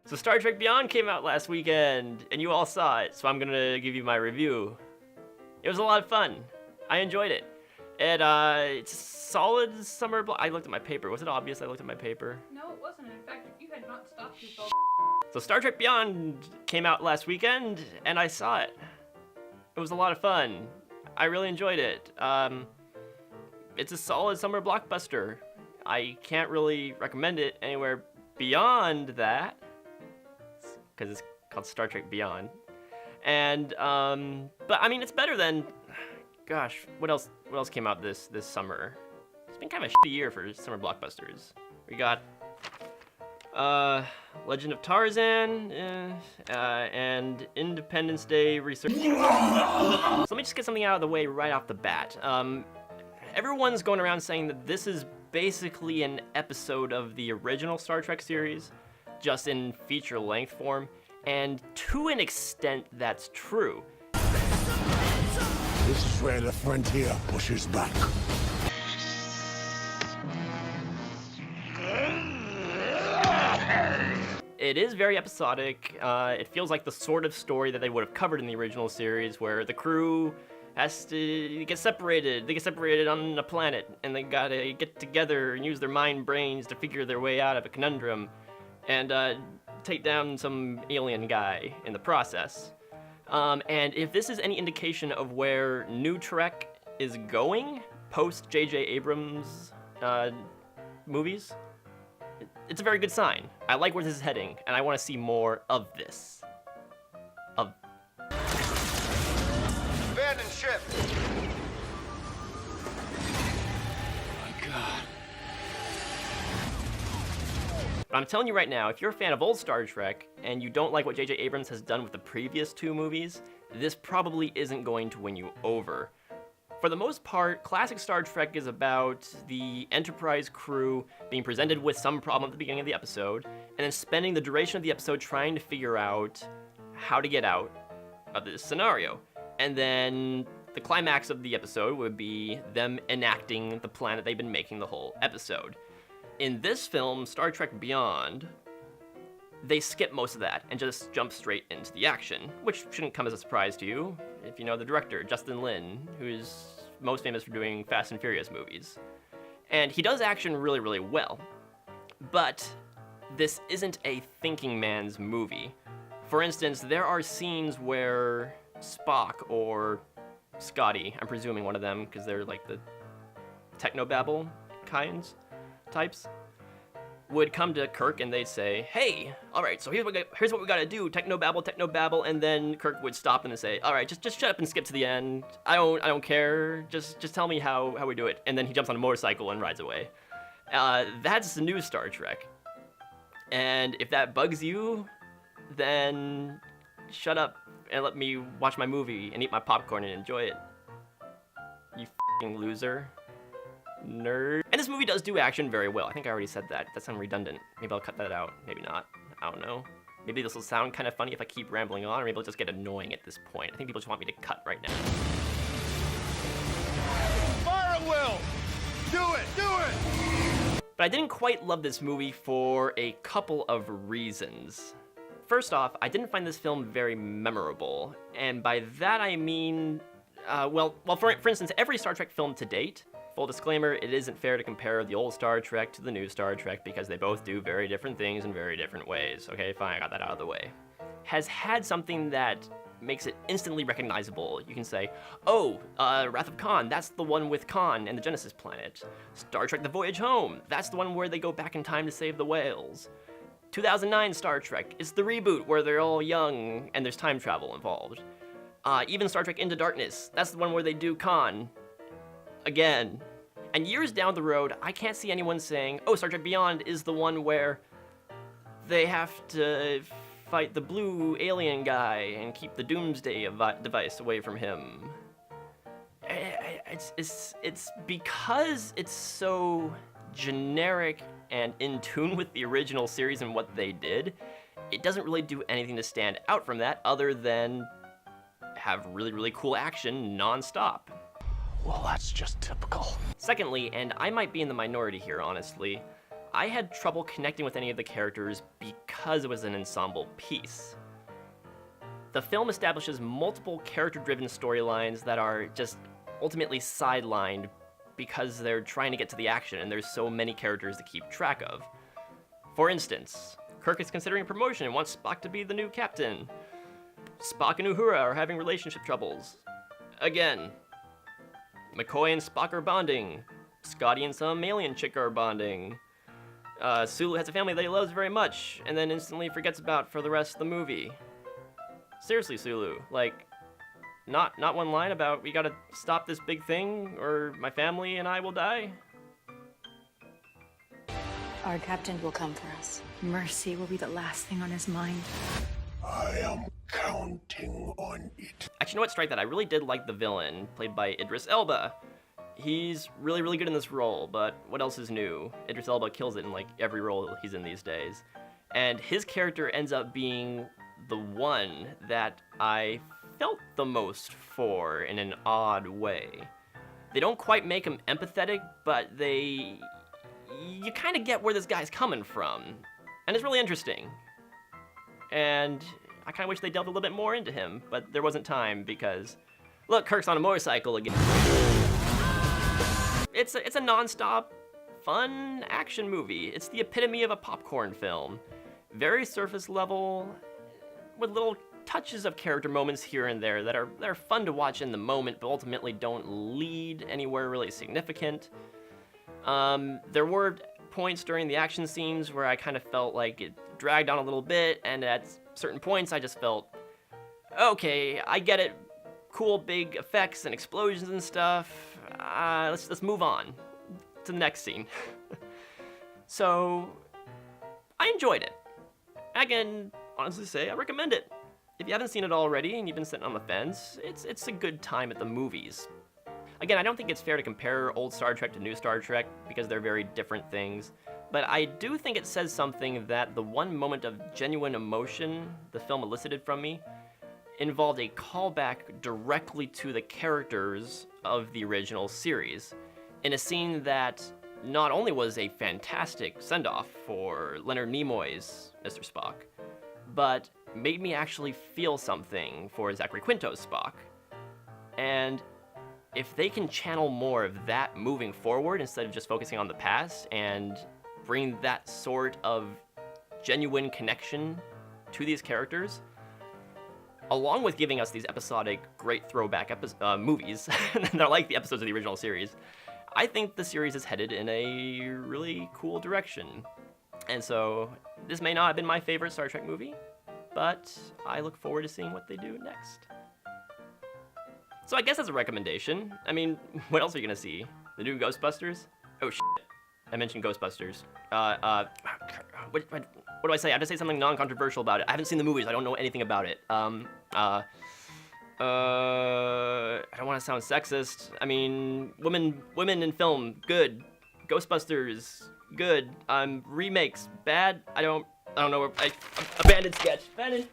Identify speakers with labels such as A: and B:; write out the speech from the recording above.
A: So Star Trek Beyond came out last weekend, and you all saw it, so I'm gonna give you my review. It was a lot of fun. I enjoyed it. It's a solid summer block. I looked at my paper. Was it obvious I looked at my paper?
B: No, it wasn't. In fact, if you had not stopped yourself.
A: So Star Trek Beyond came out last weekend, and I saw it. It was a lot of fun. I really enjoyed it. It's a solid summer blockbuster. I can't really recommend it anywhere beyond that, because it's called Star Trek Beyond. And but I mean, it's better than, gosh, what else came out this summer? It's been kind of a shitty year for summer blockbusters. We got Legend of Tarzan and Independence Day Research. So let me just get something out of the way right off the bat. Everyone's going around saying that this is basically an episode of the original Star Trek series, just in feature-length form, and to an extent that's true.
C: This is where the frontier pushes back.
A: It is very episodic. It feels like the sort of story that they would have covered in the original series, where the crew has to get separated. They get separated on a planet, and they gotta get together and use their mind brains to figure their way out of a conundrum, and take down some alien guy in the process. And if this is any indication of where New Trek is going post J.J. Abrams movies, it's a very good sign. I like where this is heading, and I want to see more of this.
D: Abandon ship.
C: My God.
A: But I'm telling you right now, if you're a fan of old Star Trek and you don't like what J.J. Abrams has done with the previous two movies, this probably isn't going to win you over. For the most part, classic Star Trek is about the Enterprise crew being presented with some problem at the beginning of the episode, and then spending the duration of the episode trying to figure out how to get out of this scenario. And then the climax of the episode would be them enacting the plan that they've been making the whole episode. In this film, Star Trek Beyond, they skip most of that and just jump straight into the action, which shouldn't come as a surprise to you if you know the director, Justin Lin, who is most famous for doing Fast and Furious movies. And he does action really, really well. But this isn't a thinking man's movie. For instance, there are scenes where Spock or Scotty, I'm presuming one of them because they're like the technobabble types, would come to Kirk and they'd say, "Hey, all right, so here's what we gotta do, technobabble," and then Kirk would stop them and say, "All right, just shut up and skip to the end. I don't care. Just tell me how we do it." And then he jumps on a motorcycle and rides away. That's the new Star Trek. And if that bugs you, then shut up and let me watch my movie and eat my popcorn and enjoy it. You f***ing loser. Nerd. And this movie does do action very well. I think I already said that. That sounds redundant. Maybe I'll cut that out. Maybe not. I don't know. Maybe this will sound kind of funny if I keep rambling on, or maybe it'll just get annoying at this point. I think people just want me to cut right now.
D: Fire at will. Do it.
A: But I didn't quite love this movie for a couple of reasons. First off, I didn't find this film very memorable. And by that I mean, for instance, every Star Trek film to date, full disclaimer, it isn't fair to compare the old Star Trek to the new Star Trek because they both do very different things in very different ways. Okay, fine, I got that out of the way. Has had something that makes it instantly recognizable. You can say, oh, Wrath of Khan, that's the one with Khan and the Genesis planet. Star Trek The Voyage Home, that's the one where they go back in time to save the whales. 2009 Star Trek, it's the reboot where they're all young and there's time travel involved. Even Star Trek Into Darkness, that's the one where they do Khan again. And years down the road, I can't see anyone saying, oh, Star Trek Beyond is the one where they have to fight the blue alien guy and keep the Doomsday device away from him. It's because it's so generic and in tune with the original series and what they did, it doesn't really do anything to stand out from that other than have really, really cool action non-stop.
C: Well, that's just typical.
A: Secondly, and I might be in the minority here, honestly, I had trouble connecting with any of the characters because it was an ensemble piece. The film establishes multiple character-driven storylines that are just ultimately sidelined because they're trying to get to the action and there's so many characters to keep track of. For instance, Kirk is considering promotion and wants Spock to be the new captain. Spock and Uhura are having relationship troubles. Again. McCoy and Spock are bonding. Scotty and some alien chick are bonding. Sulu has a family that he loves very much, and then instantly forgets about for the rest of the movie. Seriously, Sulu, like, not one line about we gotta stop this big thing, or my family and I will die?
E: Our captain will come for us. Mercy will be the last thing on his mind.
C: I am counting on it.
A: Actually, you know what, Strike, that I really did like the villain, played by Idris Elba. He's really, really good in this role, but what else is new? Idris Elba kills it in, like, every role he's in these days. And his character ends up being the one that I felt the most for in an odd way. They don't quite make him empathetic, but you kind of get where this guy's coming from. And it's really interesting. And I kind of wish they delved a little bit more into him, but there wasn't time because, look, Kirk's on a motorcycle again. It's a non-stop, fun action movie. It's the epitome of a popcorn film. Very surface level, with little touches of character moments here and there that are fun to watch in the moment, but ultimately don't lead anywhere really significant. There were points during the action scenes where I kind of felt like it dragged on a little bit, and at certain points I just felt, okay, I get it, cool big effects and explosions and stuff. Let's move on to the next scene. So, I enjoyed it. I can honestly say I recommend it. If you haven't seen it already and you've been sitting on the fence, it's a good time at the movies. Again, I don't think it's fair to compare old Star Trek to new Star Trek because they're very different things, but I do think it says something that the one moment of genuine emotion the film elicited from me involved a callback directly to the characters of the original series, in a scene that not only was a fantastic send-off for Leonard Nimoy's Mr. Spock, but made me actually feel something for Zachary Quinto's Spock. And if they can channel more of that moving forward instead of just focusing on the past and bring that sort of genuine connection to these characters, along with giving us these episodic, great throwback movies that are like the episodes of the original series, I think the series is headed in a really cool direction. And so, this may not have been my favorite Star Trek movie, but I look forward to seeing what they do next. So I guess that's a recommendation. I mean, what else are you gonna see? The new Ghostbusters? Oh shit, I mentioned Ghostbusters. What do I say? I have to say something non-controversial about it. I haven't seen the movies, I don't know anything about it. I don't want to sound sexist. I mean, women in film, good. Ghostbusters, good. Remakes, bad. I don't know. Abandoned sketch. Abandoned.